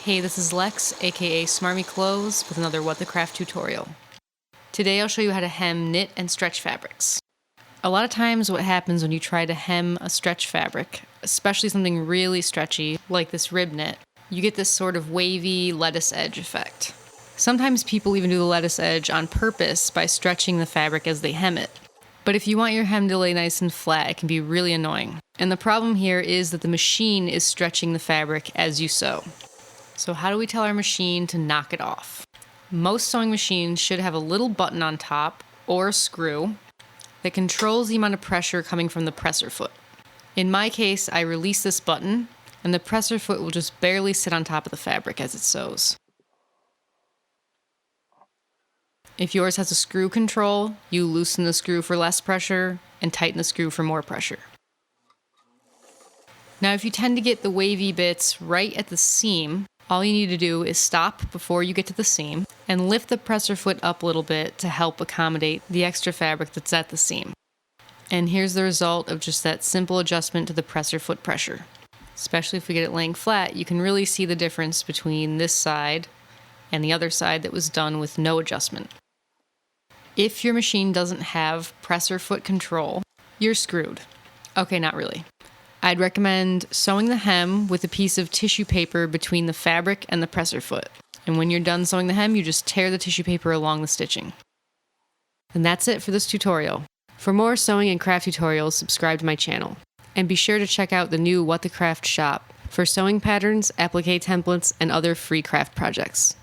Hey, this is Lex, aka Smarmyclothes, with another What the Craft tutorial. Today I'll show you how to hem knit and stretch fabrics. A lot of times what happens when you try to hem a stretch fabric, especially something really stretchy like this rib knit, you get this sort of wavy lettuce edge effect. Sometimes people even do the lettuce edge on purpose by stretching the fabric as they hem it. But if you want your hem to lay nice and flat, it can be really annoying. And the problem here is that the machine is stretching the fabric as you sew. So how do we tell our machine to knock it off? Most sewing machines should have a little button on top, or a screw, that controls the amount of pressure coming from the presser foot. In my case, I release this button, and the presser foot will just barely sit on top of the fabric as it sews. If yours has a screw control, you loosen the screw for less pressure and tighten the screw for more pressure. Now, if you tend to get the wavy bits right at the seam, all you need to do is stop before you get to the seam and lift the presser foot up a little bit to help accommodate the extra fabric that's at the seam. And here's the result of just that simple adjustment to the presser foot pressure. Especially if we get it laying flat, you can really see the difference between this side and the other side that was done with no adjustment. If your machine doesn't have presser foot control, you're screwed. Okay, not really. I'd recommend sewing the hem with a piece of tissue paper between the fabric and the presser foot. And when you're done sewing the hem, you just tear the tissue paper along the stitching. And that's it for this tutorial. For more sewing and craft tutorials, subscribe to my channel. And be sure to check out the new What the Craft shop for sewing patterns, applique templates, and other free craft projects.